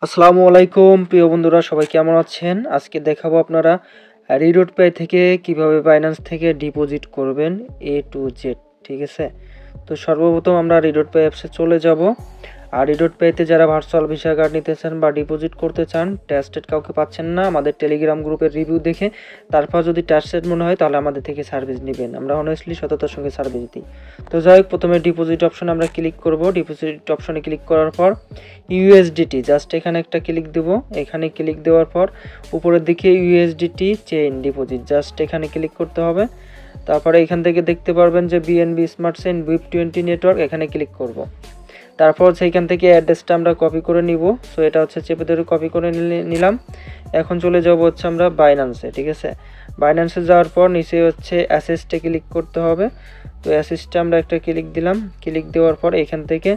আসসালামু আলাইকুম প্রিয় বন্ধুরা, সবাই কেমন আছেন? আজকে দেখাবো আপনারা রিডট পে থেকে কিভাবে বাইন্যান্স থেকে ডিপোজিট করবেন এ টু জেড। ঠিক আছে, তো সর্বপ্রথম আমরা রিডট পে অ্যাপসে চলে যাব। আর রিডট পেতে যারা ভার্চুয়াল ভিসা কার্ড নিতে চান বা ডিপোজিট করতে চান, ট্রাস্টেড কাউকে পাচ্ছেন না, আমাদের টেলিগ্রাম গ্রুপের রিভিউ দেখে তারপর যদি ট্রাস্টেড মনে হয় তাহলে আমাদের থেকে সার্ভিস নেবেন। আমরা অনেস্টলি সততার সঙ্গে সার্ভিস দিই। তো যাই হোক, প্রথমে ডিপোজিট অপশনে আমরা ক্লিক করব। ডিপোজিট অপশনে ক্লিক করার পর ইউএসডিটি জাস্ট এখানে একটা ক্লিক দেব। এখানে ক্লিক দেওয়ার পর উপরের দিকে ইউএসডিটি চেইন ডিপোজিট জাস্ট এখানে ক্লিক করতে হবে। তারপরে এখান থেকে দেখতে পারবেন যে BNB smart chain BIP20 network, এখানে ক্লিক করব। তারপর সেইখান থেকে অ্যাড্রেসটা আমরা কপি করে নিব। সো এটা হচ্ছে চেপে ধরে কপি করে নিলাম। এখন চলে যাব হচ্ছে আমরা বাইন্যান্সে। ঠিক আছে, বাইন্যান্সে যাওয়ার পর নিচে হচ্ছে অ্যাসেসটে ক্লিক করতে হবে। তো অ্যাসেসটে আমরা একটা ক্লিক দিলাম। ক্লিক দেওয়ার পর এখান থেকে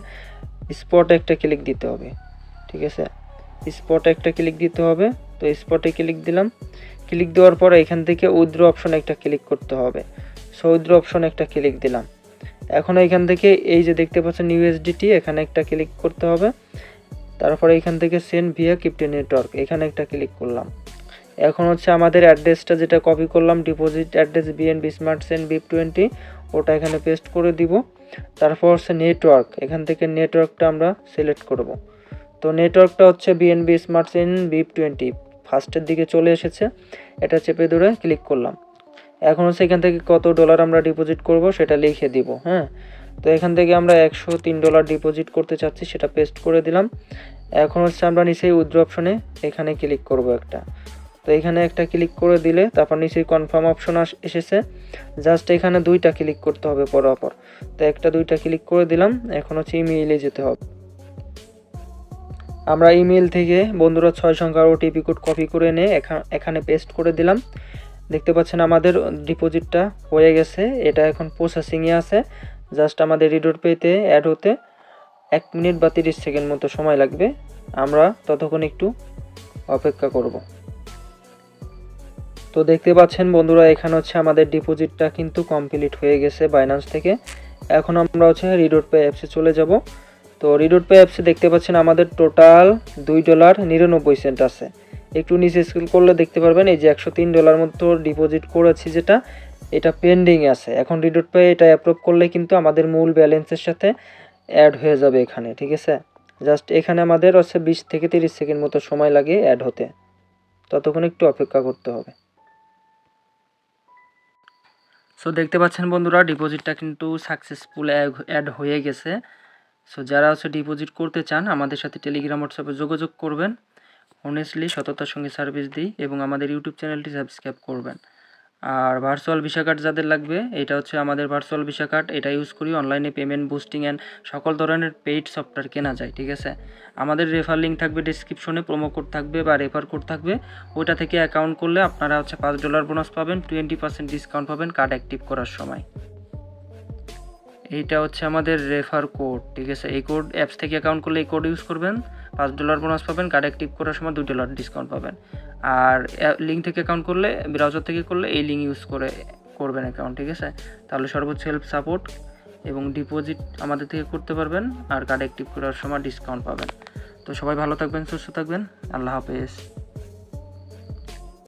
স্পটে একটা ক্লিক দিতে হবে। ঠিক আছে, স্পটে একটা ক্লিক দিতে হবে। তো স্পটে ক্লিক দিলাম। ক্লিক দেওয়ার পর এখান থেকে উইথড্র অপশনে একটা ক্লিক করতে হবে। সো উইথড্র অপশনে একটা ক্লিক দিলাম। এখন এখান থেকে এই যে দেখতে পাচ্ছেন ইউএসডিটি, এখানে একটা ক্লিক করতে হবে। তারপরে এখান থেকে সেন্ড ভিয়া ক্রিপ্টো নেটওয়ার্ক, এখানে একটা ক্লিক করলাম। এখন হচ্ছে আমাদের অ্যাড্রেসটা যেটা কপি করলাম, deposit address BNB smart chain BIP20, ওটা এখানে পেস্ট করে দিব। তারপর হচ্ছে নেটওয়ার্ক, এখান থেকে নেটওয়ার্কটা আমরা সিলেক্ট করব। তো নেটওয়ার্কটা হচ্ছে বিএনবি স্মার্ট চেইন BIP20, ফার্স্টের দিকে চলে এসেছে। এটা চেপে ধরে ক্লিক করলাম। এখন হচ্ছে এখান থেকে কত ডলার আমরা ডিপোজিট করব সেটা লিখে দিব। হ্যাঁ, তো এখান থেকে আমরা $103 ডিপোজিট করতে চাচ্ছি, সেটা পেস্ট করে দিলাম। এখন হচ্ছে আমরা নিচেই উইথড্র অপশনে এখানে ক্লিক করব একটা। তো এখানে একটা ক্লিক করে দিলে তারপর নিচেই কনফার্ম অপশন এসেছে। জাস্ট এখানে দুইটা ক্লিক করতে হবে পরপর। তো একটা দুইটা ক্লিক করে দিলাম। এখন হচ্ছে ইমেইলে যেতে হবে। আমরা ইমেল থেকে বন্ধুরা 6 সংখ্যার ওটিপি কোড কপি করে এনে এখানে পেস্ট করে দিলাম। দেখতে পাচ্ছেন আমাদের ডিপোজিটটা হয়ে গেছে। এটা এখন প্রসেসিংয়ে আছে। জাস্ট আমাদের রিডট পেতে অ্যাড হতে 1 মিনিট বা 30 সেকেন্ড মতো সময় লাগবে। আমরা ততক্ষণ একটু অপেক্ষা করব। তো দেখতে পাচ্ছেন বন্ধুরা, এখানে হচ্ছে আমাদের ডিপোজিটটা কিন্তু কমপ্লিট হয়ে গেছে বাইন্যান্স থেকে। এখন আমরা হচ্ছে রিডট পে অ্যাপসে চলে যাব। তো রিডট পে অ্যাপসে দেখতে পাচ্ছেন আমাদের টোটাল $2.99 আছে। একটু নিচে স্ক্রল করলে দেখতে পারবেন এই যে $103 মতো ডিপোজিট করেছি, যেটা এটা পেন্ডিংয়ে আছে। এখন রিডট পে এটা অ্যাপ্রুভ করলে কিন্তু আমাদের মূল ব্যালেন্সের সাথে অ্যাড হয়ে যাবে এখানে। ঠিক আছে, জাস্ট এখানে আমাদের হচ্ছে 20 থেকে 30 সেকেন্ড মতো সময় লাগে অ্যাড হতে, ততক্ষণ একটু অপেক্ষা করতে হবে। সো দেখতে পাচ্ছেন বন্ধুরা, ডিপোজিটটা কিন্তু সাকসেসফুল অ্যাড হয়ে গেছে। সো যারা হচ্ছে ডিপোজিট করতে চান আমাদের সাথে টেলিগ্রাম হোয়াটসঅ্যাপে যোগাযোগ করবেন। অনেস্টলি সততার সঙ্গে সার্ভিস দিই এবং আমাদের ইউটিউব চ্যানেলটি সাবস্ক্রাইব করবেন। আর ভার্চুয়াল ভিসা কার্ড যাদের লাগবে, এটা হচ্ছে আমাদের ভার্চুয়াল ভিসা কার্ড। এটা ইউজ করি অনলাইনে পেমেন্ট বুস্টিং অ্যান্ড সকল ধরনের পেইড সফটওয়্যার কেনা যায়। ঠিক আছে, আমাদের রেফার লিঙ্ক থাকবে ডিসক্রিপশনে, প্রোমো কোড থাকবে বা রেফার কোড থাকবে। ওইটা থেকে অ্যাকাউন্ট করলে আপনারা হচ্ছে $5 বোনাস পাবেন, 20% ডিসকাউন্ট পাবেন কার্ড অ্যাক্টিভ করার সময়। এইটা হচ্ছে আমাদের রেফার কোড। ঠিক আছে, এই কোড অ্যাপস থেকে অ্যাকাউন্ট করলে এই কোড ইউজ করবেন, $5 বোনাস পাবেন, কার্ড অ্যাক্টিভ করার সময় $2 ডিসকাউন্ট পাবেন। আর লিঙ্ক থেকে অ্যাকাউন্ট করলে, ব্রাউজার থেকে করলে এই লিঙ্ক ইউজ করে করবেন অ্যাকাউন্ট। ঠিক আছে, তাহলে সর্বোচ্চ হেল্প সাপোর্ট এবং ডিপোজিট আমাদের থেকে করতে পারবেন আর কার্ড অ্যাক্টিভ করার সময় ডিসকাউন্ট পাবেন। তো সবাই ভালো থাকবেন, সুস্থ থাকবেন, আল্লাহ হাফেজ।